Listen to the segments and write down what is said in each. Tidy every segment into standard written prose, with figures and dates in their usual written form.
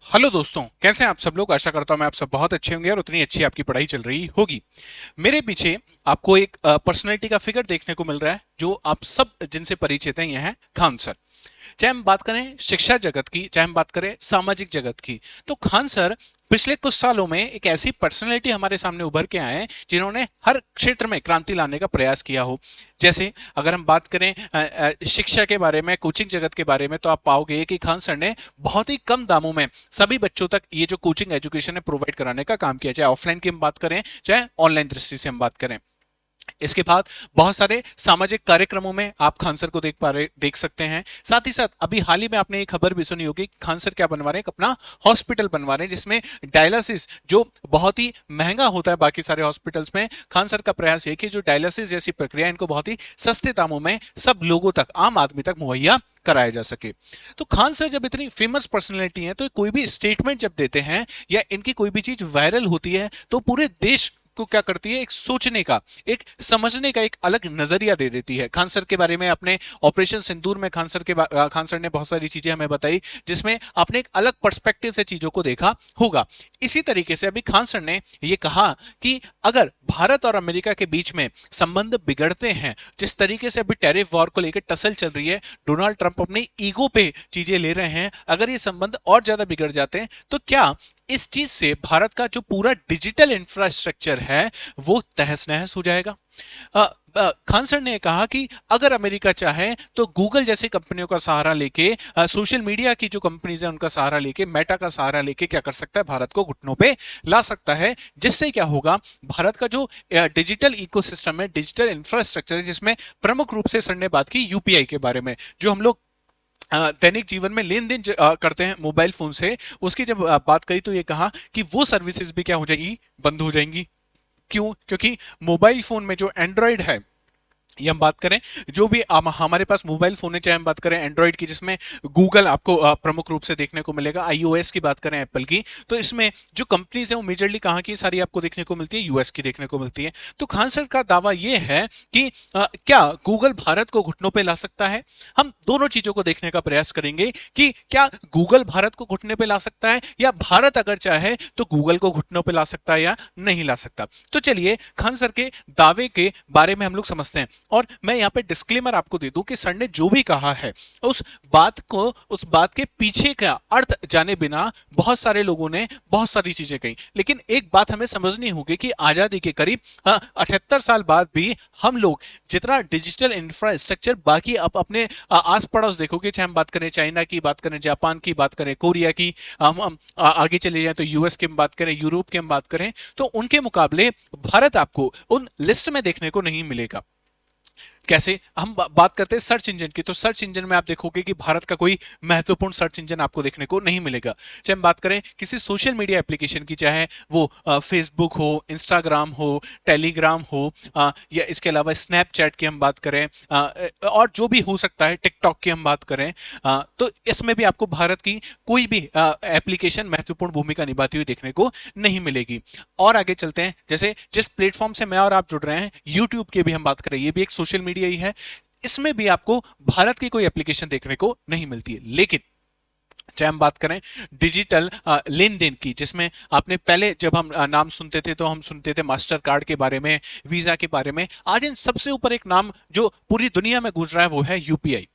Hello दोस्तों, कैसे हैं आप सब लोग। आशा करता हूं मैं आप सब बहुत अच्छे होंगे और उतनी अच्छी आपकी पढ़ाई चल रही होगी। मेरे पीछे आपको एक पर्सनैलिटी का फिगर देखने को मिल रहा है जो आप सब जिनसे परिचित हैं। यह है खान सर। चाहे हम बात करें शिक्षा जगत की, चाहे हम बात करें सामाजिक जगत की, तो खान सर पिछले कुछ सालों में एक ऐसी पर्सनैलिटी हमारे सामने उभर के आए हैं जिन्होंने हर क्षेत्र में क्रांति लाने का प्रयास किया हो। जैसे अगर हम बात करें शिक्षा के बारे में, कोचिंग जगत के बारे में, तो आप पाओगे कि खान सर ने बहुत ही कम दामों में सभी बच्चों तक ये जो कोचिंग एजुकेशन है प्रोवाइड कराने का काम किया, चाहे ऑफलाइन की हम बात करें चाहे ऑनलाइन दृष्टि से हम बात करें। इसके बाद बहुत सारे सामाजिक कार्यक्रमों में आप खान सर को देख सकते हैं। साथ ही साथ अभी हाल ही में आपने एक खबर भी सुनी होगी, खान सर क्या बनवा रहे हैं, अपना हॉस्पिटल बनवा रहे हैं जिसमें डायलिसिस जो बहुत ही महंगा होता है बाकी सारे हॉस्पिटल्स में, खान सर का प्रयास है कि जो डायलिसिस जैसी प्रक्रिया इनको बहुत ही सस्ते दामों में सब लोगों तक, आम आदमी तक मुहैया कराया जा सके। तो खान सर जब इतनी फेमस पर्सनैलिटी है तो कोई भी स्टेटमेंट जब देते हैं या इनकी कोई भी चीज वायरल होती है तो पूरे देश को क्या करती है, एक सोचने का, एक समझने का एक अलग नजरिया दे देती है। खान सर के बारे में अपने ऑपरेशन सिंदूर में खान सर ने बहुत सारी चीजें हमें बताई जिसमें आपने एक अलग पर्सपेक्टिव से चीजों को देखा होगा। इसी तरीके से अभी खान सर ने यह कहा कि अगर भारत और अमेरिका के बीच में संबंध बिगड़ते हैं, जिस तरीके से अभी टैरिफ वॉर को लेकर टसल चल रही है, डोनाल्ड ट्रंप अपनी ईगो पे चीजें ले रहे हैं, अगर ये संबंध और ज्यादा बिगड़ जाते हैं तो क्या इस चीज से भारत का जो पूरा डिजिटल इंफ्रास्ट्रक्चर है वो तहस नहस हो जाएगा। खान सर ने कहा कि अगर अमेरिका चाहे तो गूगल जैसी कंपनियों का सहारा लेके, सोशल मीडिया की जो कंपनीज है उनका सहारा लेके, मेटा का सहारा लेके क्या कर सकता है, भारत को घुटनों पे ला सकता है। जिससे क्या होगा, भारत का जो डिजिटल इकोसिस्टम है, डिजिटल इंफ्रास्ट्रक्चर है, जिसमें प्रमुख रूप से सर ने बात की यूपीआई के बारे में, जो हम लोग दैनिक जीवन में लेन देन करते हैं मोबाइल फोन से, उसकी जब बात करी तो ये कहा कि वो सर्विसेज भी क्या हो जाएगी, बंद हो जाएंगी। क्यों? क्योंकि मोबाइल फोन में जो एंड्रॉयड है, ये हम बात करें, जो भी हमारे पास मोबाइल फोन है, चाहे हम बात करें एंड्रॉइड की जिसमें गूगल आपको प्रमुख रूप से देखने को मिलेगा, आईओएस की बात करें एप्पल की, तो इसमें जो कंपनीज है वो मेजरली कहाँ की सारी आपको देखने को मिलती है, यूएस की देखने को मिलती है। तो खान सर का दावा ये है कि क्या गूगल भारत को घुटनों पे ला सकता है। हम दोनों चीजों को देखने का प्रयास करेंगे कि क्या गूगल भारत को घुटने पे ला सकता है या भारत अगर चाहे तो गूगल को घुटनों पे ला सकता है या नहीं ला सकता। तो चलिए खान सर के दावे के बारे में हम लोग समझते हैं। और मैं यहां पे डिस्क्लेमर आपको दे दूं कि सर ने जो भी कहा है उस बात के पीछे का अर्थ जाने बिना बहुत सारे लोगों ने बहुत सारी चीजें कही, लेकिन एक बात हमें समझनी होगी कि आजादी के करीब 78 साल बाद भी हम लोग जितना डिजिटल इंफ्रास्ट्रक्चर बाकी आप अपने आस पड़ोस देखोगे, चाहे हम बात करें चाइना की, बात करें जापान की, बात करें कोरिया की, हम आगे चले जाएं तो यूएस की हम बात करें, यूरोप की हम बात करें, तो उनके मुकाबले भारत आपको उन लिस्ट में देखने को नहीं मिलेगा। कैसे? हम बात करते हैं सर्च इंजन की, तो सर्च इंजन में आप देखोगे कि भारत का कोई महत्वपूर्ण सर्च इंजन आपको देखने को नहीं मिलेगा। चाहे हम बात करें किसी सोशल मीडिया एप्लीकेशन की, चाहे वो फेसबुक हो, इंस्टाग्राम हो, टेलीग्राम हो, या इसके अलावा स्नैपचैट की हम बात करें, और जो भी हो सकता है, टिकटॉक की हम बात करें, तो इसमें भी आपको भारत की कोई भी एप्लीकेशन महत्वपूर्ण भूमिका निभाती हुई देखने को नहीं मिलेगी। और आगे चलते हैं, जैसे जिस प्लेटफॉर्म से मैं और आप जुड़ रहे हैं, यूट्यूब की भी हम बात करें, ये भी एक सोशल मीडिया ही है, इसमें भी आपको भारत की कोई एप्लीकेशन देखने को नहीं मिलती है। लेकिन चाहे हम बात करें डिजिटल लेन देन की, जिसमें आपने पहले जब हम नाम सुनते थे तो हम सुनते थे मास्टर कार्ड के बारे में, वीजा के बारे में, आज इन सबसे ऊपर एक नाम जो पूरी दुनिया में गूंज रहा है वो है यूपीआई।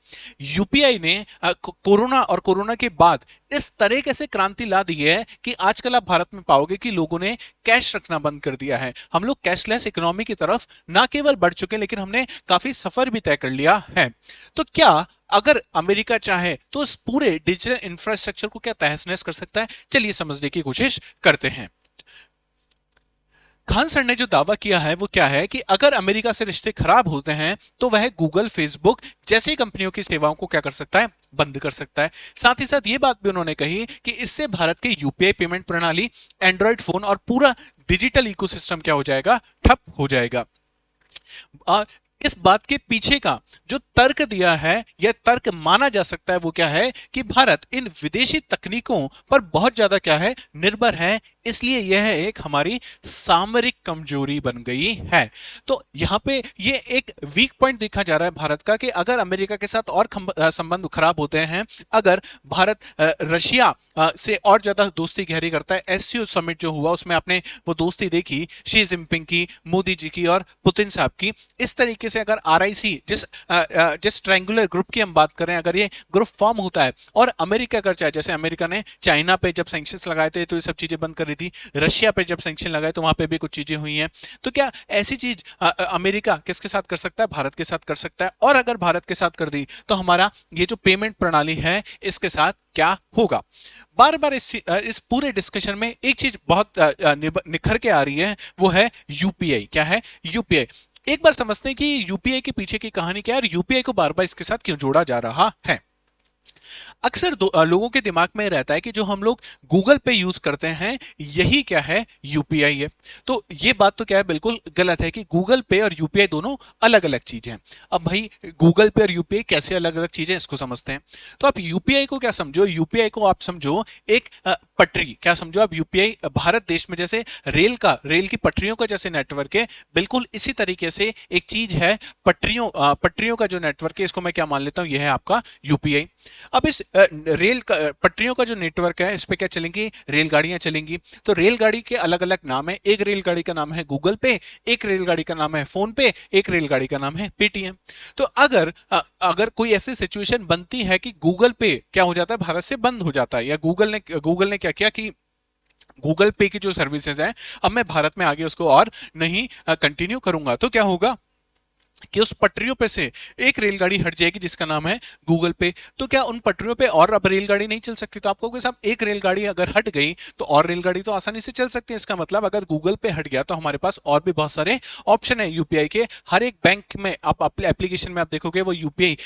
यूपीआई ने कोरोना और कोरोना के बाद इस तरीके से क्रांति ला दी है कि आजकल आप भारत में पाओगे कि लोगों ने कैश रखना बंद कर दिया है। हम लोग कैशलेस इकोनॉमी की तरफ ना केवल बढ़ चुके लेकिन हमने काफी सफर भी तय कर लिया है। तो क्या अगर अमेरिका चाहे तो इस पूरे डिजिटल इंफ्रास्ट्रक्चर को क्या तहस नहस कर सकता है? चलिए समझने की कोशिश करते हैं। खान सर ने जो दावा किया है वो क्या है कि अगर अमेरिका से रिश्ते खराब होते हैं तो वह गूगल, फेसबुक जैसी कंपनियों की सेवाओं को क्या कर सकता है, बंद कर सकता है। साथ ही साथ ये बात भी उन्होंने कही कि इससे भारत के यूपीआई पेमेंट प्रणाली, एंड्रॉयड फोन और पूरा डिजिटल इकोसिस्टम क्या हो जाएगा, ठप हो जाएगा। इस बात के पीछे का जो तर्क दिया है या तर्क माना जा सकता है वो क्या है कि भारत इन विदेशी तकनीकों पर बहुत ज्यादा क्या है, निर्भर है, इसलिए यह एक हमारी सामरिक कमजोरी बन गई है। तो यहां पे ये एक वीक पॉइंट देखा जा रहा है भारत का कि अगर अमेरिका के साथ और संबंध खराब होते हैं, अगर भारत रशिया से और ज्यादा दोस्ती गहरी करता है, एससीओ समिट जो हुआ उसमें आपने वो दोस्ती देखी शी जिनपिंग की, मोदी जी की और पुतिन साहब की। इस तरीके से अगर आरआईसी जिस ट्रायंगुलर ग्रुप की हम बात करें, अगर ये ग्रुप फॉर्म होता है और अमेरिका कर चाहे, जैसे अमेरिका ने चाइना पे जब सैंक्शंस लगाए थे तो ये सब चीजें बंद कर रही थी, रशिया पे जब सैंक्शन लगाए तो वहां पे भी कुछ चीजें हुई हैं, तो क्या ऐसी चीज अमेरिका किसके साथ कर सकता है? भारत के साथ कर सकता है। और अगर भारत के साथ कर दी तो हमारा ये जो पेमेंट प्रणाली है इसके साथ क्या होगा? बार बार इस पूरे डिस्कशन में एक चीज बहुत निखर के आ रही है, वो है यूपीआई। क्या है? यूपीआई। एक बार समझते हैं कि यूपीआई के पीछे की कहानी क्या है और यूपीआई को बार बार इसके साथ क्यों जोड़ा जा रहा है। अक्सर लोगों के दिमाग में रहता है कि जो हम लोग गूगल पे यूज करते हैं यही क्या है? यूपीआई है। तो ये बात तो क्या है? बिल्कुल गलत है कि गूगल पे और यूपीआई दोनों अलग अलग चीजें हैं। अब भाई गूगल पे और यूपीआई कैसे अलग अलग चीजें, इसको समझते हैं। तो आप यूपीआई को क्या समझो? यूपीआई को आप समझो एक पटरी। क्या समझो आप? यूपीआई भारत देश में जैसे रेल की पटरियों का जैसे नेटवर्क है, बिल्कुल इसी तरीके से एक चीज है पटरियों का जो नेटवर्क है, इसको मैं क्या मान लेता हूं? यह है आपका यूपीआई। अब इस पटरियों का जो नेटवर्क है इस पे क्या चलेंगी? रेलगाड़ियां चलेंगी। तो रेलगाड़ी के अलग अलग नाम है। एक रेलगाड़ी का नाम है गूगल पे, एक रेलगाड़ी का नाम है फोन पे, एक रेलगाड़ी का नाम है पेटीएम। तो अगर कोई ऐसी सिचुएशन बनती है कि गूगल पे क्या हो जाता है? भारत से बंद हो जाता है, या गूगल ने क्या किया कि गूगल पे की जो सर्विसेज है अब मैं भारत में आगे उसको और नहीं कंटिन्यू करूंगा, तो क्या होगा कि उस पटरियों पे से एक रेलगाड़ी हट जाएगी जिसका नाम है गूगल पे। तो क्या उन पटरियों पे और अब रेलगाड़ी नहीं चल सकती? तो आपको कि साहब एक रेलगाड़ी अगर हट गई तो और रेलगाड़ी तो आसानी से चल सकती है। इसका मतलब अगर गूगल पे हट गया तो हमारे पास और भी बहुत सारे ऑप्शन है यूपीआई के। हर एक बैंक में आप अपने एप्लीकेशन में आप देखोगे वो यूपीआई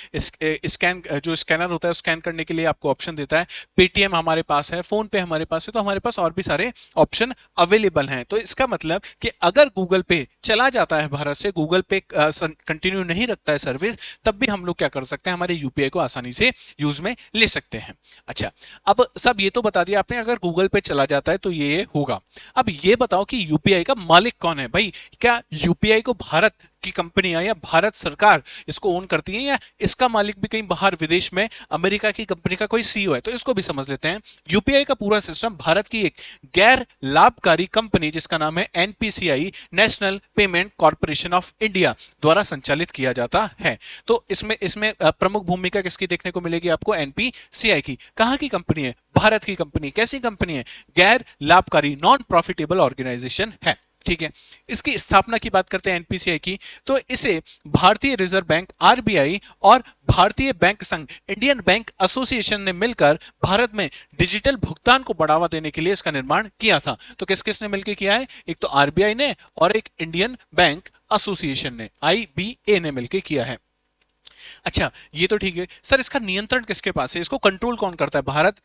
स्कैन जो स्कैनर होता है स्कैन करने के लिए आपको ऑप्शन देता है। पेटीएम हमारे पास है, फोन पे हमारे पास है, तो हमारे पास और भी सारे ऑप्शन अवेलेबल हैं। तो इसका मतलब कि अगर गूगल पे चला जाता है भारत से, गूगल पे कंटिन्यू नहीं रखता है सर्विस, तब भी हम लोग क्या कर सकते हैं? हमारे यूपीआई को आसानी से यूज में ले सकते हैं। अच्छा, अब सब ये तो बता दिया आपने, अगर गूगल पे चला जाता है तो ये होगा। अब ये बताओ कि यूपीआई का मालिक कौन है भाई? क्या यूपीआई को भारत की कंपनियां या भारत सरकार इसको ओन करती है, या इसका मालिक भी कहीं बाहर विदेश में अमेरिका की कंपनी का कोई सीईओ है? तो इसको भी समझ लेते हैं। यूपीआई का पूरा सिस्टम भारत की एक गैर लाभकारी कंपनी जिसका नाम है NPCI, national payment corporation of India, द्वारा संचालित किया जाता है। तो इसमें इसमें प्रमुख भूमिका किसकी देखने को मिलेगी आपको? एनपीसीआई की। कहां की कंपनी है? भारत की कंपनी। कैसी कंपनी है? गैर लाभकारी, नॉन प्रॉफिटेबल ऑर्गेनाइजेशन है। ठीक है। इसकी स्थापना की बात करते हैं एनपीसीआई की, तो इसे भारतीय रिजर्व बैंक आरबीआई और भारतीय बैंक संघ इंडियन बैंक एसोसिएशन ने मिलकर भारत में डिजिटल भुगतान को बढ़ावा देने के लिए इसका निर्माण किया था। तो किस किस ने मिलकर किया है? एक तो आरबीआई ने और एक इंडियन बैंक एसोसिएशन ने, आईबीए ने मिलकर किया है। अच्छा, ये तो ठीक है सर, इसका नियंत्रण किसके पास है? इसको कंट्रोल कौन करता है?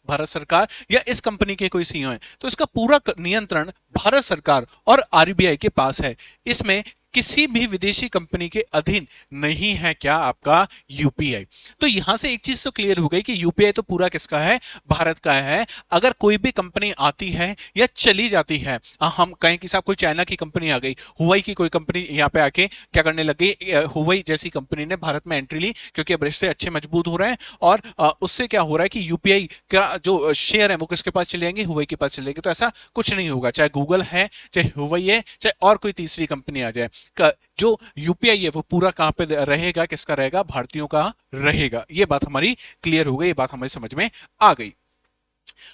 भारत सरकार या इस कंपनी के कोई सीईओ है? तो इसका पूरा नियंत्रण भारत सरकार और आरबीआई के पास है। इसमें किसी भी विदेशी कंपनी के अधीन नहीं है क्या आपका यूपीआई। तो यहां से एक चीज तो क्लियर हो गई कि यूपीआई तो पूरा किसका है? भारत का है। अगर कोई भी कंपनी आती है या चली जाती है, हम कहें कि साहब कोई चाइना की कंपनी आ गई, हुवाई की कोई कंपनी यहाँ पे आके क्या करने लग गई, हुवाई जैसी कंपनी ने भारत में एंट्री ली क्योंकि अब रिश्ते अच्छे मजबूत हो रहे हैं, और उससे क्या हो रहा है कि यूपीआई का जो शेयर है वो किसके पास चले जाएंगे? हुवाई के पास चले जाएंगे। तो ऐसा कुछ नहीं होगा, चाहे गूगल है, चाहे हुवाई है, चाहे और कोई तीसरी कंपनी आ जाए, जो यूपीआई है वो पूरा कहां पे रहेगा? किसका रहेगा? भारतीयों का रहेगा। ये बात हमारी क्लियर हो गई, ये बात हमारी समझ में आ गई।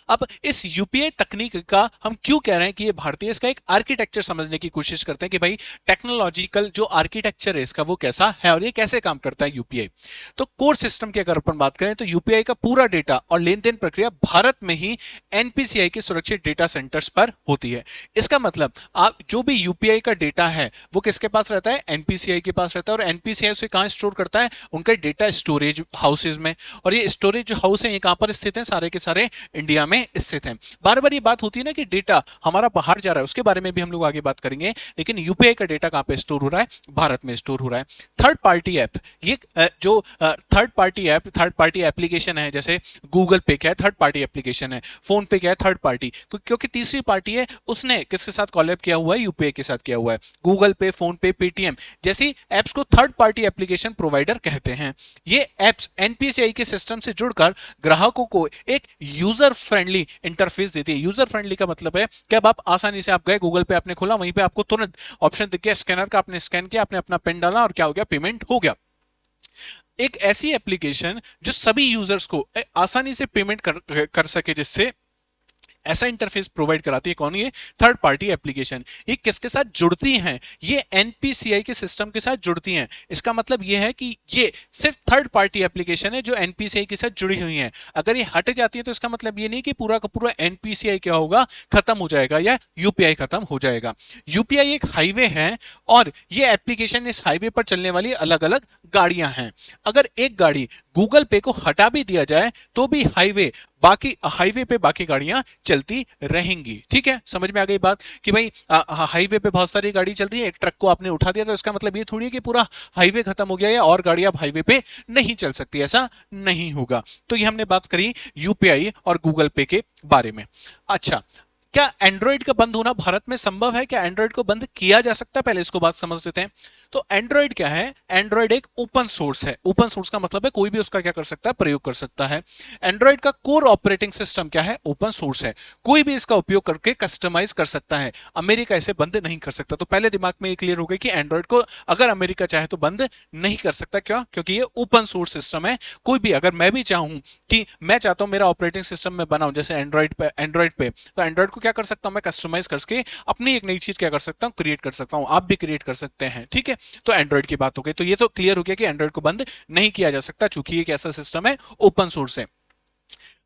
अब इस यूपीआई तकनीक का हम क्यों कह रहे हैं कि ये भारतीय, इसका एक आर्किटेक्चर समझने की कोशिश करते हैं कि भाई टेक्नोलॉजिकल जो आर्किटेक्चर है इसका वो कैसा है और ये कैसे काम करता है यूपीआई। तो कोर सिस्टम की अगर अपन बात करें तो यूपीआई का पूरा डेटा और लेन देन प्रक्रिया भारत में ही एनपीसीआई के सुरक्षित डेटा सेंटर्स पर होती है। इसका मतलब आप जो भी यूपीआई का डेटा है वो किसके पास रहता है? एनपीसीआई के पास रहता है। और एनपीसीआई उसे कहां स्टोर करता है? उनके डेटा स्टोरेज हाउसेज में। और ये स्टोरेज हाउस है ये कहां पर स्थित है? सारे के सारे इंडिया इंडिया में स्थित हैं। बार बार ये बात होती है ना कि डेटा हमारा बाहर जा रहा है, उसके बारे में भी हम लोग आगे बात करेंगे, लेकिन यूपीआई का डेटा कहां पे स्टोर हो रहा है? भारत में स्टोर हो रहा है। थर्ड पार्टी ऐप, ये जो थर्ड पार्टी एप्लीकेशन है, जैसे गूगल पे क्या है? थर्ड पार्टी एप्लीकेशन है। फोन पे क्या है? थर्ड पार्टी, क्योंकि तीसरी पार्टी है, उसने किसके साथ कॉलैब किया हुआ है? यूपीआई के साथ किया हुआ है। गूगल पे, फोन पे, पेटीएम जैसी एप्स को थर्ड पार्टी एप्लीकेशन प्रोवाइडर कहते हैं। ये एप्स एनपीसीआई के सिस्टम से जुड़कर ग्राहकों को एक यूजर फ्रेंडली इंटरफेस देती है। यूजर फ्रेंडली का मतलब है कि अब आप आसानी से, आप गए गूगल पे, आपने खोला, वहीं पे आपको तुरंत ऑप्शन दिख गया स्कैनर का, आपने स्कैन किया, आपने अपना पिन डाला और क्या हो गया? पेमेंट हो गया। एक ऐसी एप्लीकेशन जो सभी यूजर्स को आसानी से पेमेंट कर सके, जिससे ऐसा इंटरफेस प्रोवाइड कराती है। कौन? ये थर्ड पार्टी एप्लीकेशन। ये किसके साथ जुड़ती हैं? ये एनपीसीआई के सिस्टम के साथ जुड़ती हैं। इसका मतलब ये है कि ये सिर्फ थर्ड पार्टी एप्लीकेशन है जो एनपीसीआई के साथ जुड़ी हुई हैं। अगर ये हट जाती है तो इसका मतलब ये नहीं कि पूरा का पूरा एनपीसीआई क्या होगा? खत्म हो जाएगा या यूपीआई खत्म हो जाएगा। यूपीआई एक हाईवे है और ये एप्लीकेशन, इस हाईवे पर चलने वाली अलग अलग गाड़ियां हैं। अगर एक गाड़ी गूगल पे को हटा भी दिया जाए तो भी हाईवे पे बाकी गाड़ियां चलती रहेंगी। ठीक है, समझ में आ गई बात कि भाई हाईवे पे बहुत सारी गाड़ी चल रही है, एक ट्रक को आपने उठा दिया तो इसका मतलब ये थोड़ी है कि पूरा हाईवे खत्म हो गया या और गाड़ी अब हाईवे पे नहीं चल सकती, ऐसा नहीं होगा। तो ये हमने बात करी यूपीआई और गूगल पे के बारे में। अच्छा, क्या एंड्रॉइड का बंद होना भारत में संभव है? क्या एंड्रॉइड को बंद किया जा सकता है? पहले इसको बात समझ लेते हैं। तो एंड्रॉइड क्या है? एंड्रॉइड एक ओपन सोर्स है। ओपन सोर्स का मतलब है कोई भी उसका क्या कर सकता है? प्रयोग कर सकता है। एंड्रॉइड का कोर ऑपरेटिंग सिस्टम क्या है? ओपन सोर्स है। कोई भी इसका उपयोग करके कस्टमाइज कर सकता है। अमेरिका इसे बंद नहीं कर सकता। तो पहले दिमाग में ये क्लियर हो गया कि एंड्रॉइड को अगर अमेरिका चाहे तो बंद नहीं कर सकता। क्यों? क्योंकि ये ओपन सोर्स सिस्टम है। कोई भी, अगर मैं भी चाहूं कि मैं चाहता हूं मेरा ऑपरेटिंग सिस्टम में बनाऊं, जैसे एंड्रॉइड पे, तो एंड्रॉइड को क्या कर सकता हूं? मैं कस्टमाइज करके अपनी एक नई चीज क्या कर सकता हूं? क्रिएट कर सकता हूं। आप भी क्रिएट कर सकते हैं। ठीक है, तो एंड्रॉइड की बात हो गई। तो ये तो क्लियर हो गया कि एंड्रॉइड को बंद नहीं किया जा सकता, चूंकि एक ऐसा सिस्टम है, ओपन सोर्स है।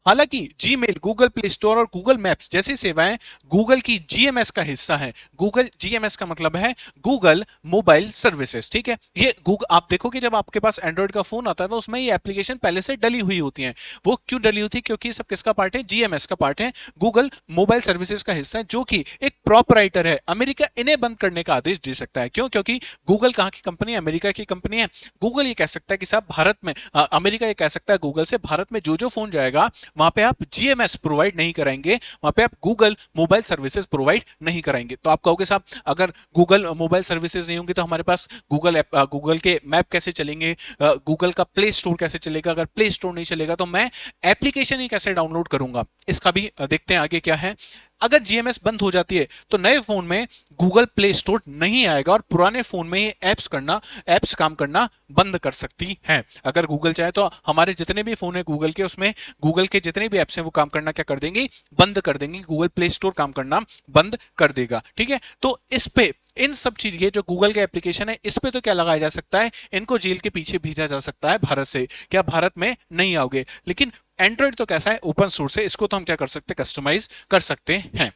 हालांकि जीमेल, गूगल प्ले स्टोर और गूगल मैप्स जैसी सेवाएं गूगल की जीएमएस का हिस्सा है। गूगल जीएमएस का मतलब है गूगल मोबाइल सर्विसेज। ठीक है, ये गूगल, आप देखोगे जब आपके पास एंड्रॉइड का फोन आता है तो उसमें ये एप्लीकेशन पहले से डली हुई होती है। वो क्यों डली होती है? क्योंकि ये सब किसका पार्ट है? जीएमएस का पार्ट है, गूगल मोबाइल सर्विसेज का हिस्सा है, जो कि एक प्रॉपराइटर है। अमेरिका इन्हें बंद करने का आदेश दे सकता है। क्यों? क्योंकि गूगल कहां की कंपनी है? अमेरिका की कंपनी है। गूगल ये कह सकता है कि साहब भारत में, अमेरिका ये कह सकता है गूगल से, भारत में जो जो फोन जाएगा वहां पे आप जीएमएस प्रोवाइड नहीं कराएंगे, वहां पे आप गूगल मोबाइल सर्विसेज प्रोवाइड नहीं कराएंगे। तो आप कहोगे साहब अगर गूगल मोबाइल सर्विसेज नहीं होंगे तो हमारे पास गूगल के मैप कैसे चलेंगे? गूगल का प्ले स्टोर कैसे चलेगा? अगर प्ले स्टोर नहीं चलेगा तो मैं एप्लीकेशन ही कैसे डाउनलोड करूंगा? इसका भी देखते हैं आगे क्या है। अगर जीएमएस बंद हो जाती है तो नए फोन में गूगल प्ले स्टोर नहीं आएगा और पुराने फोन में ये एप्स काम करना बंद कर सकती हैं। अगर गूगल चाहे तो हमारे जितने भी फोन है गूगल के, उसमें गूगल के जितने भी एप्स हैं वो काम करना क्या कर देंगे? बंद कर देंगे। गूगल प्ले स्टोर काम करना बंद कर देगा। ठीक है, तो इस पे, इन सब चीज, ये जो गूगल के एप्लीकेशन है, इस पे तो क्या लगाया जा सकता है? इनको जेल के पीछे भेजा जा सकता है भारत से। क्या भारत में नहीं आओगे? लेकिन एंड्रॉइड तो कैसा है? ओपन सोर्स है। इसको तो हम क्या कर सकते हैं? कस्टमाइज कर सकते हैं।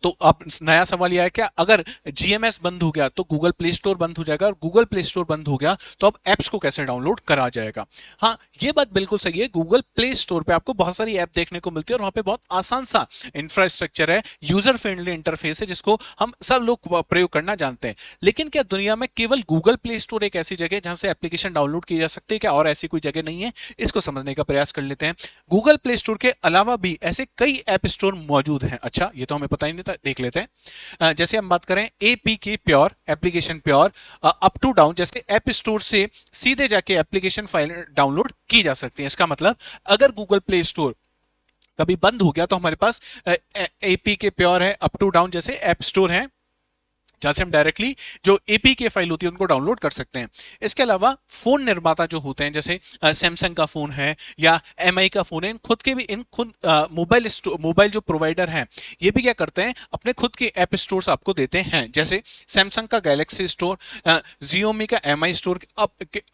तो अब नया सवाल यह है, क्या अगर जीएमएस बंद हो गया तो गूगल प्ले स्टोर बंद हो जाएगा, और गूगल प्ले स्टोर बंद हो गया तो अब एप्स को कैसे डाउनलोड करा जाएगा? हाँ, ये बात बिल्कुल सही है। गूगल प्ले स्टोर पे आपको बहुत सारी ऐप देखने को मिलती है और वहां पे बहुत आसान सा इंफ्रास्ट्रक्चर है, यूजर फ्रेंडली इंटरफेस है, जिसको हम सब लोग प्रयोग करना जानते हैं। लेकिन क्या दुनिया में केवल गूगल प्ले स्टोर एक ऐसी जगह है जहां से एप्लीकेशन डाउनलोड की जा सकती है? क्या और ऐसी कोई जगह नहीं है? इसको समझने का प्रयास कर लेते हैं। गूगल प्ले स्टोर के अलावा भी ऐसे कई ऐप स्टोर मौजूद हैं। अच्छा, ये तो हमें पता ही नहीं था, देख लेते हैं। जैसे हम बात करें APK pure, application pure, up to down जैसे ऐप स्टोर से सीधे जाके एप्लीकेशन फाइल डाउनलोड की जा सकती है। इसका मतलब अगर गूगल प्ले स्टोर कभी बंद हो गया तो हमारे पास एपीके प्योर है, अप टू डाउन जैसे ऐप स्टोर है, जहां से हम डायरेक्टली जो एपीके फाइल होती है उनको डाउनलोड कर सकते हैं। इसके अलावा फोन निर्माता जो होते हैं, जैसे सैमसंग का फोन है या एमआई का फोन है, इन खुद के भी मोबाइल जो प्रोवाइडर हैं ये भी क्या करते हैं? अपने खुद के ऐप स्टोर्स आपको देते हैं। जैसे सैमसंग का गैलेक्सी स्टोर, जियोमी का एमआई स्टोर,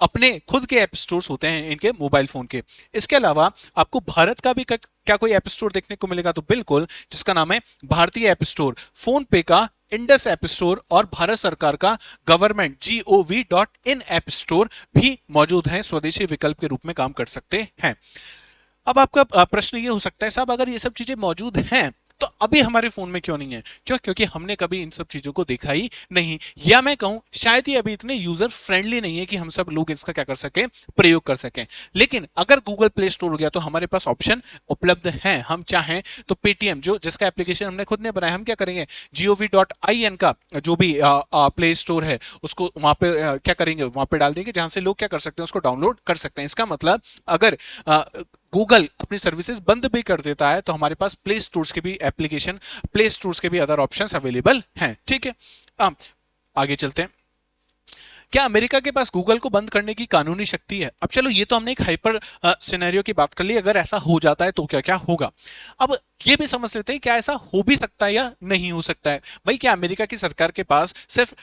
अपने खुद के ऐप स्टोर्स होते हैं इनके मोबाइल फोन के। इसके अलावा आपको भारत का भी क्या कोई ऐप स्टोर देखने को मिलेगा? तो बिल्कुल, जिसका नाम है भारतीय ऐप स्टोर। फोन पे का इंडस ऐप स्टोर और भारत सरकार का गवर्नमेंट gov.in ऐप स्टोर भी मौजूद है, स्वदेशी विकल्प के रूप में काम कर सकते हैं। अब आपका प्रश्न ये हो सकता है, साहब अगर ये सब चीजें मौजूद हैं तो अभी हमारे फोन में क्यों नहीं है? क्यों? क्योंकि हमने कभी इन सब चीजों को देखा ही नहीं, या मैं कहूं शायद ये अभी इतने यूजर फ्रेंडली नहीं है कि हम सब लोग इसका क्या कर सके, प्रयोग कर सकें। लेकिन अगर गूगल प्ले स्टोर हो गया तो हमारे पास ऑप्शन उपलब्ध है। हम चाहें तो पेटीएम, जो जिसका एप्लीकेशन हमने खुद ने बनाया, हम क्या करेंगे, gov.in का जो भी प्ले स्टोर है उसको वहां पे क्या करेंगे, वहां पे डाल देंगे जहां से लोग क्या कर सकते हैं, उसको डाउनलोड कर सकते हैं। इसका मतलब अगर गूगल अपनी सर्विसेज बंद भी कर देता है तो हमारे पास प्ले स्टोर्स के भी एप्लीकेशन, प्ले स्टोर्स के भी अदर ऑप्शंस अवेलेबल हैं। ठीक है, आगे चलते हैं। क्या अमेरिका के पास गूगल को बंद करने की कानूनी शक्ति है? अब चलो, ये तो हमने एक हाइपर सिनेरियो की बात कर ली, अगर ऐसा हो जाता है तो क्या क्या होगा। अब ये भी समझ लेते हैं क्या ऐसा हो भी सकता है या नहीं हो सकता है। भाई, क्या अमेरिका की सरकार के पास सिर्फ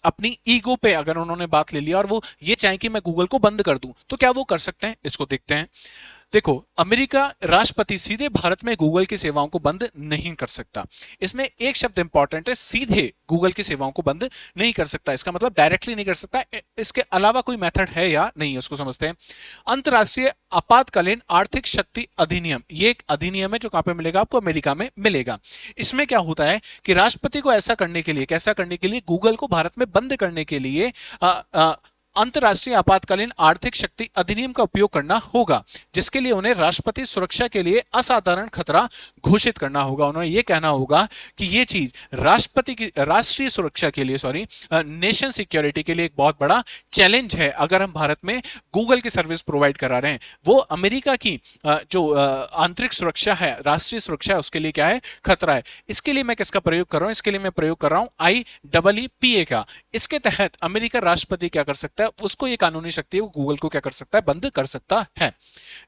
अपनी ईगो पे अगर उन्होंने बात ले लिया और वो ये चाहे कि मैं गूगल को बंद कर दूं, तो क्या वो कर सकते हैं? इसको देखते हैं। देखो, अमेरिका राष्ट्रपति सीधे भारत में गूगल की सेवाओं को बंद नहीं कर सकता। इसमें एक शब्द इंपॉर्टेंट है, सीधे गूगल की सेवाओं को बंद नहीं कर सकता। इसका मतलब डायरेक्टली नहीं कर सकता। इसके अलावा कोई मेथड है या नहीं, उसको समझते हैं। अंतरराष्ट्रीय आपातकालीन आर्थिक शक्ति अधिनियम, ये एक अधिनियम है जो कहां पे मिलेगा आपको, अमेरिका में मिलेगा। इसमें क्या होता है कि राष्ट्रपति को ऐसा करने के लिए, कैसा करने के लिए, गूगल को भारत में बंद करने के लिए अंतरराष्ट्रीय आपातकालीन आर्थिक शक्ति अधिनियम का उपयोग करना होगा, जिसके लिए उन्हें राष्ट्रपति सुरक्षा के लिए असाधारण खतरा घोषित करना होगा। उन्होंने ये कहना होगा कि ये चीज राष्ट्रपति की राष्ट्रीय सुरक्षा के लिए, नेशन सिक्योरिटी के लिए एक बहुत बड़ा चैलेंज है अगर हम भारत में गूगल की सर्विस प्रोवाइड करा रहे हैं। वो अमेरिका की जो आंतरिक सुरक्षा है, राष्ट्रीय सुरक्षा है, उसके लिए क्या है, खतरा है। इसके लिए मैं किसका प्रयोग कर रहा हूं? इसके लिए मैं प्रयोग कर रहा हूं IEEPA का। इसके तहत अमेरिका राष्ट्रपति क्या कर सकता है, उसको ये कानूनी शक्ति है, वो गूगल को क्या कर सकता है, बंद कर सकता है।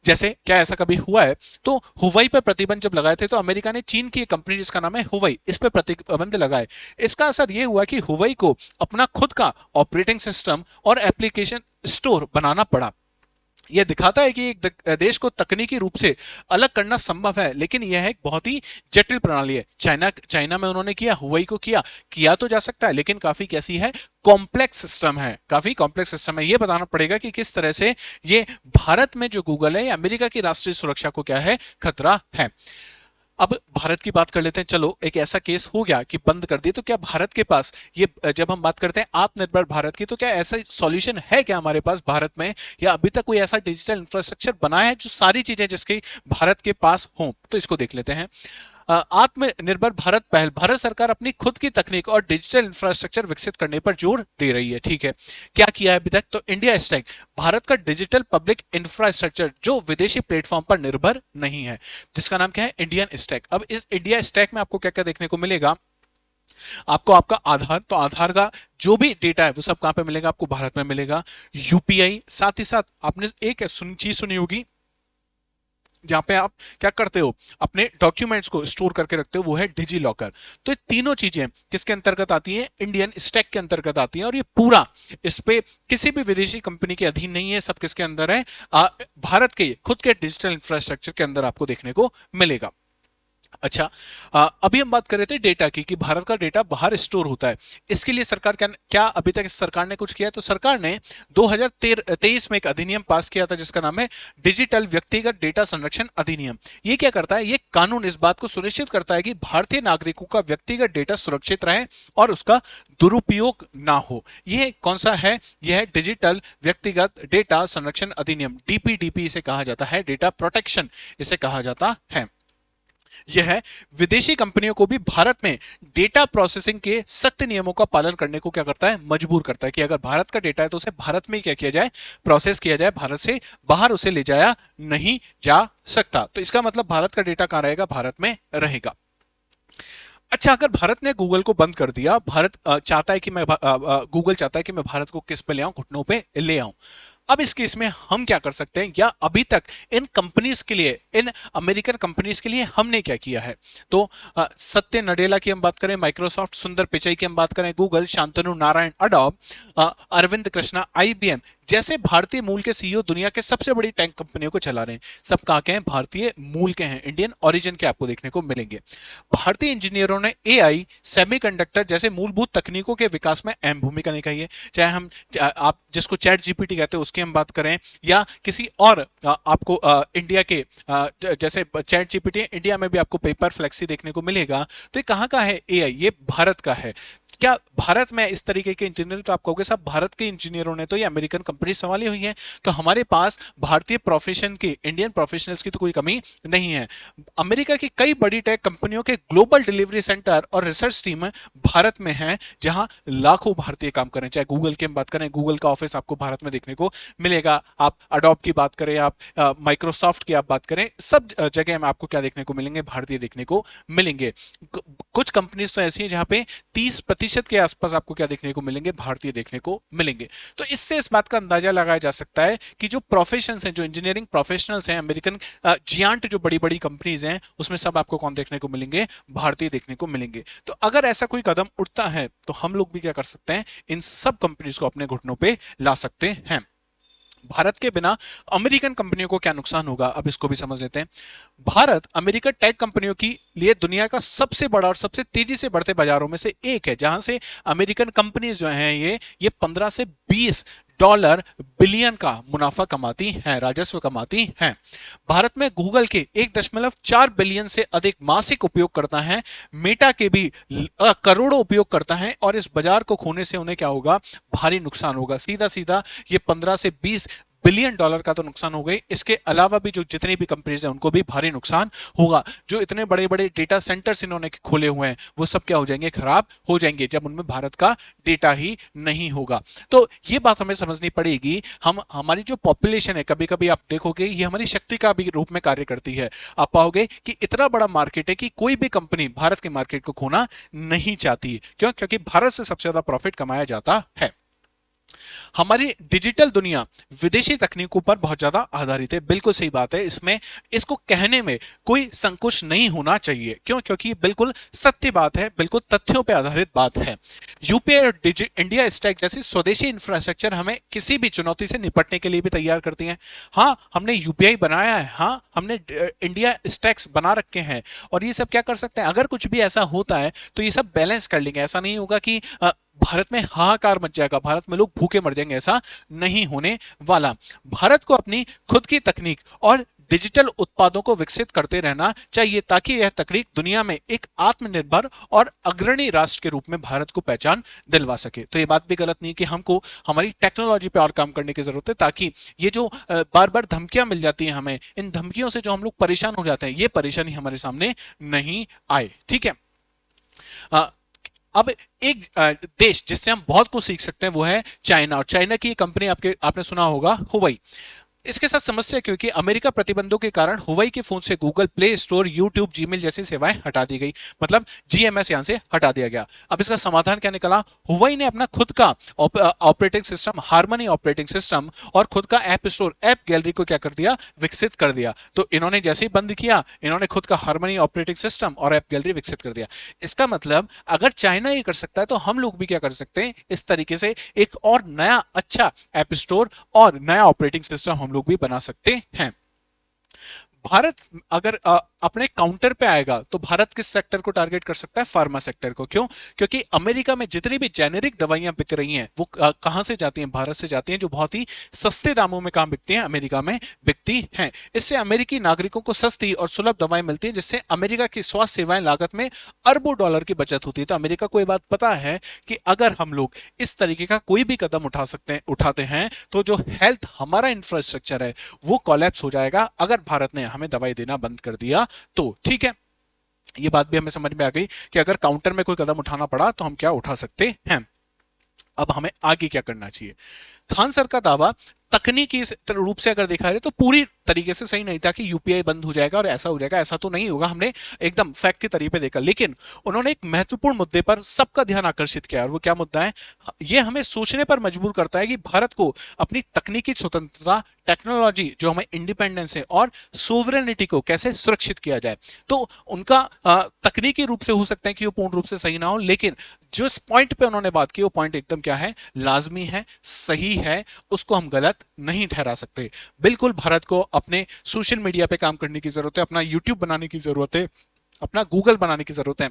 जैसे क्या ऐसा कभी हुआ है? तो हुवाई पर प्रतिबंध जब लगाए थे तो अमेरिका ने चीन की एक कंपनी जिसका नाम है हुवाई, इस पर प्रतिबंध लगाए। इसका असर यह हुआ कि हुवाई को अपना खुद का ऑपरेटिंग सिस्टम और एप्लीकेशन स्टोर बनाना पड़ा। यह दिखाता है कि एक देश को तकनीकी रूप से अलग करना संभव है, लेकिन यह एक बहुत ही जटिल प्रणाली है। चाइना में उन्होंने किया, हुवाई को किया तो जा सकता है, लेकिन काफी कैसी है, कॉम्प्लेक्स सिस्टम है, काफी कॉम्प्लेक्स सिस्टम है। यह बताना पड़ेगा कि किस तरह से ये भारत में जो गूगल है, अमेरिका की राष्ट्रीय सुरक्षा को क्या है, खतरा है। अब भारत की बात कर लेते हैं। चलो, एक ऐसा केस हो गया कि बंद कर दिए, तो क्या भारत के पास ये, जब हम बात करते हैं आत्मनिर्भर भारत की, तो क्या ऐसा सॉल्यूशन है क्या हमारे पास भारत में, या अभी तक कोई ऐसा डिजिटल इंफ्रास्ट्रक्चर बना है जो सारी चीजें जिसकी भारत के पास हो? तो इसको देख लेते हैं। आत्मनिर्भर भारत पहल, भारत सरकार अपनी खुद की तकनीक और डिजिटल इंफ्रास्ट्रक्चर विकसित करने पर जोर दे रही है। ठीक है, क्या किया है अभी तक? तो इंडिया स्टैक, भारत का डिजिटल पब्लिक इंफ्रास्ट्रक्चर जो विदेशी प्लेटफॉर्म पर निर्भर नहीं है, जिसका नाम क्या है, इंडियन स्टैक। अब इस इंडिया स्टैक में आपको क्या क्या देखने को मिलेगा? आपको आपका आधार, तो आधार का जो भी डेटा है वो सब कहां पे मिलेगा आपको? भारत में मिलेगा। यूपीआई, साथ ही साथ आपने एक चीज सुनी होगी जहां पे आप क्या करते हो, अपने डॉक्यूमेंट्स को स्टोर करके रखते हो, वो है डिजी लॉकर। तो ये तीनों चीजें किसके अंतर्गत आती हैं? इंडियन स्टैक के अंतर्गत आती हैं। और ये पूरा इस पे किसी भी विदेशी कंपनी के अधीन नहीं है, सब किसके अंदर है? भारत के खुद के डिजिटल इंफ्रास्ट्रक्चर के अंदर आपको देखने को मिलेगा। अच्छा, अभी हम बात कर रहे थे डेटा की, कि भारत का डेटा बाहर स्टोर होता है। इसके लिए सरकार क्या अभी तक सरकार ने कुछ किया है? तो सरकार ने 2023 में एक अधिनियम पास किया था जिसका नाम है डिजिटल व्यक्तिगत डेटा संरक्षण अधिनियम। ये क्या करता है? ये कानून इस बात को सुनिश्चित करता है कि भारतीय नागरिकों का व्यक्तिगत डेटा सुरक्षित रहे और उसका दुरुपयोग ना हो। यह कौन सा है? यह है डिजिटल व्यक्तिगत डेटा संरक्षण अधिनियम, DPDP इसे कहा जाता है, डेटा प्रोटेक्शन इसे कहा जाता है। यह विदेशी कंपनियों को भी भारत में डेटा प्रोसेसिंग के सख्त नियमों का पालन करने को क्या करता है? मजबूर करता है कि अगर भारत का डेटा है तो उसे भारत में ही क्या किया जाए? प्रोसेस किया जाए, भारत से बाहर उसे ले जाया नहीं जा सकता। तो इसका मतलब भारत का डेटा कहां रहेगा? भारत में रहेगा। अच्छा, अगर भारत ने गूगल को बंद कर दिया, भारत चाहता है कि गूगल चाहता है कि मैं भारत को किस पे ले आऊं? घुटनों पे ले आऊं। अब इस केस में हम क्या कर सकते हैं, या अभी तक इन कंपनीज के लिए, इन अमेरिकन कंपनीज के लिए हमने क्या किया है? तो सत्य नडेला की हम बात करें, माइक्रोसॉफ्ट, सुंदर पिचाई की हम बात करें, Google, Shantanu Narayan, Adobe, Arvind Krishna, IBM, जैसे भारतीय मूल के सीईओ दुनिया के सबसे बड़ी टेक कंपनियों को चला रहे हैं, सब कहाँ के हैं? भारतीय मूल के हैं, इंडियन ओरिजिन के आपको देखने को मिलेंगे। भारतीय इंजीनियरों ने एआई, सेमीकंडक्टर जैसे मूलभूत तकनीकों के विकास में अहम भूमिका निभाई है। चाहे हम आप जिसको चैट जीपीटी कहते हैं उसकी हम बात करें, या किसी और आपको इंडिया के जैसे चैट जीपीटी इंडिया में भी आपको पेपर फ्लेक्सी देखने को मिलेगा। तो ये कहाँ का है एआई? ये भारत का है। क्या भारत में इस तरीके के इंजीनियर, तो आप कहोगे साहब भारत के इंजीनियरों ने तो ये अमेरिकन कंपनी संभाली हुई है, तो हमारे पास भारतीय प्रोफेशन की, इंडियन प्रोफेशनल्स की तो कोई कमी नहीं है। अमेरिका की कई बड़ी टेक कंपनियों के ग्लोबल डिलीवरी सेंटर और रिसर्च टीम भारत में है, जहां लाखों भारतीय काम करें। चाहे गूगल की हम बात करें, गूगल का ऑफिस आपको भारत में देखने को मिलेगा। आप अडोब की बात करें, आप माइक्रोसॉफ्ट की आप बात करें, सब जगह में आपको क्या देखने को मिलेंगे? भारतीय देखने को मिलेंगे। कुछ कंपनीज तो ऐसी हैं जहां पे 30% के आसपास आपको क्या देखने को मिलेंगे? भारतीय देखने को मिलेंगे। तो इससे इस बात का अंदाजा लगाया जा सकता है कि जो प्रोफेशंस हैं, जो इंजीनियरिंग प्रोफेशनल्स हैं, अमेरिकन जियांट जो बड़ी बड़ी कंपनीज हैं, उसमें सब आपको कौन देखने को मिलेंगे? भारतीय देखने को मिलेंगे। तो अगर ऐसा कोई कदम उठता है तो हम लोग भी क्या कर सकते हैं? इन सब कंपनीज को अपने घुटनों पे ला सकते हैं। भारत के बिना अमेरिकन कंपनियों को क्या नुकसान होगा, अब इसको भी समझ लेते हैं। भारत अमेरिकन टेक कंपनियों के लिए दुनिया का सबसे बड़ा और सबसे तेजी से बढ़ते बाजारों में से एक है, जहां से अमेरिकन कंपनीज जो हैं ये 15 से 20 डॉलर बिलियन का मुनाफा कमाती हैं, राजस्व कमाती हैं। भारत में गूगल के 1.4 बिलियन से अधिक मासिक उपयोगकर्ता हैं, मेटा के भी करोड़ों उपयोगकर्ता हैं, और इस बाजार को खोने से उन्हें क्या होगा? भारी नुकसान होगा। सीधा सीधा ये 15 से 20 बिलियन डॉलर का तो नुकसान हो गई, इसके अलावा भी जो जितनी भी कंपनीज हैं उनको भी भारी नुकसान होगा। जो इतने बड़े बड़े डेटा सेंटर्स इन्होंने खोले हुए हैं वो सब क्या हो जाएंगे? खराब हो जाएंगे, जब उनमें भारत का डेटा ही नहीं होगा। तो ये बात हमें समझनी पड़ेगी। हमारी जो पॉपुलेशन है, कभी कभी आप देखोगे ये हमारी शक्ति का भी रूप में कार्य करती है। आप पाओगे कि इतना बड़ा मार्केट है कि कोई भी कंपनी भारत के मार्केट को खोना नहीं चाहती। क्यों? क्योंकि भारत से सबसे ज्यादा प्रॉफिट कमाया जाता है। हमारी डिजिटल दुनिया विदेशी तकनीकों पर बहुत ज्यादा आधारित है, बिल्कुल सही बात है। इसमें इसको कहने में कोई संकोच नहीं होना चाहिए। क्यों? क्योंकि बिल्कुल सत्य बात है, बिल्कुल तथ्यों पर आधारित बात है। यूपीआई और इंडिया स्टैक जैसी स्वदेशी इंफ्रास्ट्रक्चर हमें किसी भी चुनौती से निपटने के लिए भी तैयार करती हैं। हाँ, हमने यूपीआई बनाया है, हाँ हमने इंडिया स्टैक्स बना रखे हैं, और ये सब क्या कर सकते हैं? अगर कुछ भी ऐसा होता है तो ये सब बैलेंस कर लेंगे। ऐसा नहीं होगा कि भारत में हाहाकार मच जाएगा, भारत में लोग भूखे मर जाएंगे, ऐसा नहीं होने वाला। भारत को अपनी खुद की तकनीक और डिजिटल उत्पादों को विकसित करते रहना चाहिए, ताकि यह तकनीक दुनिया में एक आत्मनिर्भर और अग्रणी राष्ट्र के रूप में भारत को पहचान दिलवा सके। तो ये बात भी गलत नहीं कि हमको हमारी टेक्नोलॉजी पे और काम करने की जरूरत है, ताकि ये जो बार बार धमकियां मिल जाती हैं हमें, इन धमकियों से जो हम लोग परेशान हो जाते हैं, ये परेशानी हमारे सामने नहीं आए। ठीक है। अब एक देश जिससे हम बहुत कुछ सीख सकते हैं वो है चाइना, और चाइना की कंपनी आपने सुना होगा, हुवाई। इसके साथ समस्या क्योंकि अमेरिका प्रतिबंधों के कारण हुवाई के फोन से Google play store, YouTube, Gmail जैसी सेवाएं हटा दी गई, मतलब जीएमएस यहां से हटा दिया गया। अब इसका समाधान क्या निकला? हुवाई ने अपना खुद का operating system, harmony operating system, और खुद का ऐप स्टोर, ऐप गैलरी को क्या कर दिया? विकसित कर दिया। तो इन्होंने जैसे ही बंद किया, इन्होंने खुद का हार्मनी ऑपरेटिंग सिस्टम और ऐप गैलरी विकसित कर दिया। इसका मतलब अगर चाइना ये कर सकता है तो हम लोग भी क्या कर सकते हैं? इस तरीके से एक और नया अच्छा ऐप स्टोर और नया ऑपरेटिंग सिस्टम हम लोग भी बना सकते हैं। भारत अगर अपने काउंटर पे आएगा तो भारत किस सेक्टर को टारगेट कर सकता है? फार्मा सेक्टर को। क्यों? क्योंकि अमेरिका में जितनी भी जेनेरिक दवाइयां बिक रही हैं वो कहां से जाती हैं? भारत से जाती हैं, जो बहुत ही सस्ते दामों में कहां बिकती हैं? अमेरिका में बिकती हैं। इससे अमेरिकी नागरिकों को सस्ती और सुलभ दवाएं मिलती हैं, जिससे अमेरिका की स्वास्थ्य सेवाएं लागत में अरबों डॉलर की बचत होती है। तो अमेरिका को यह बात पता है कि अगर हम लोग इस तरीके का कोई भी कदम उठाते हैं तो जो हेल्थ हमारा इंफ्रास्ट्रक्चर है वो कोलैप्स हो जाएगा, अगर भारत ने हमें दवाई देना बंद कर दिया तो। ठीक है, ये बात भी हमें समझ में आ गई कि अगर काउंटर में कोई कदम उठाना पड़ा तो हम क्या उठा सकते हैं। अब हमें आगे क्या करना चाहिए? खान सर का दावा तकनीकी रूप से अगर देखा जाए तो पूरी तरीके से सही नहीं था कि यूपीआई बंद हो जाएगा और ऐसा हो जाएगा, ऐसा तो नहीं होगा, हमने एकदम फैक्ट के तरीके देखा। लेकिन उन्होंने एक महत्वपूर्ण मुद्दे पर सबका ध्यान आकर्षित किया, और वो क्या मुद्दा है? ये हमें सोचने पर मजबूर करता है कि भारत को अपनी तकनीकी स्वतंत्रता, टेक्नोलॉजी जो हमें इंडिपेंडेंस है और सोवरेनिटी को कैसे सुरक्षित किया जाए। तो उनका तकनीकी रूप से हो सकता है कि वो पूर्ण रूप से सही ना हो, लेकिन जिस पॉइंट पे उन्होंने बात की वो पॉइंट एकदम क्या है, लाजमी है, सही है, उसको हम गलत नहीं ठहरा सकते। बिल्कुल भारत को अपने सोशल मीडिया पे काम करने की जरूरत है, अपना यूट्यूब बनाने की जरूरत है, अपना गूगल बनाने की जरूरत है।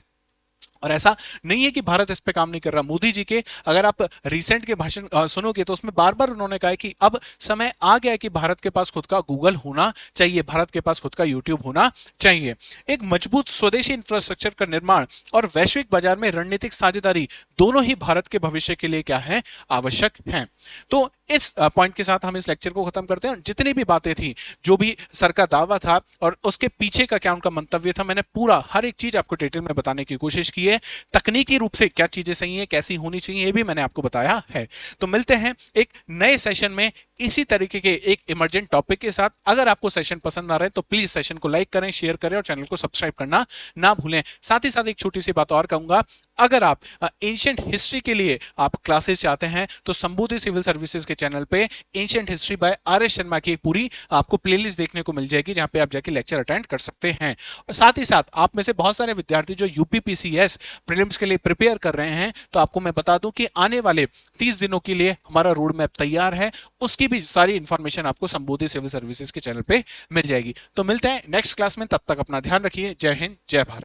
और ऐसा नहीं है कि भारत इस पे काम नहीं कर रहा। मोदी जी के अगर आप रिसेंट के भाषण सुनोगे तो उसमें बार बार उन्होंने कहा है कि अब समय आ गया है कि भारत के पास खुद का गूगल होना चाहिए, भारत के पास खुद का यूट्यूब होना चाहिए। एक मजबूत स्वदेशी इंफ्रास्ट्रक्चर का निर्माण और वैश्विक बाजार में रणनीतिक साझेदारी दोनों ही भारत के भविष्य के लिए क्या है, आवश्यक है। तो इस पॉइंट के साथ हम इस लेक्चर को खत्म करते हैं। जितनी भी बातें थी, जो भी सर का दावा था और उसके पीछे का क्या उनका मंतव्य था, मैंने पूरा हर एक चीज आपको डिटेल में बताने की कोशिश की है। तकनीकी रूप से क्या चीजें सही है, कैसी होनी चाहिए, ये भी मैंने आपको बताया है। तो मिलते हैं एक नए सेशन में इसी तरीके के एक इमरजेंट टॉपिक के साथ। अगर आपको सेशन पसंद आ रहा है तो प्लीज सेशन को लाइक करें, शेयर करें और चैनल को सब्सक्राइब करना ना भूलें। साथ ही साथ एक छोटी सी बात और कहूंगा, अगर आप एंशिएंट हिस्ट्री के लिए आप क्लासेस चाहते हैं तो संबोधि सिविल सर्विसेज के चैनल पे ancient history by R S Sharma की एक पूरी आपको प्लेलिस्ट देखने को मिल जाएगी, जहां पे आप जाके लेक्चर अटेंड कर सकते हैं। और साथ ही साथ आप में से बहुत सारे विद्यार्थी जो यूपीपीसीएस प्रीलिम्स के लिए प्रिपेयर कर रहे हैं, तो आपको मैं बता दूं कि आने वाले 30 दिनों के लिए हमारा रोड मैप तैयार है, उसकी भी सारी इंफॉर्मेशन आपको संबोधि सिविल सर्विसेज के चैनल पे मिल जाएगी। तो मिलते हैं नेक्स्ट क्लास में, तब तक अपना ध्यान रखिए। जय हिंद, जय भारत।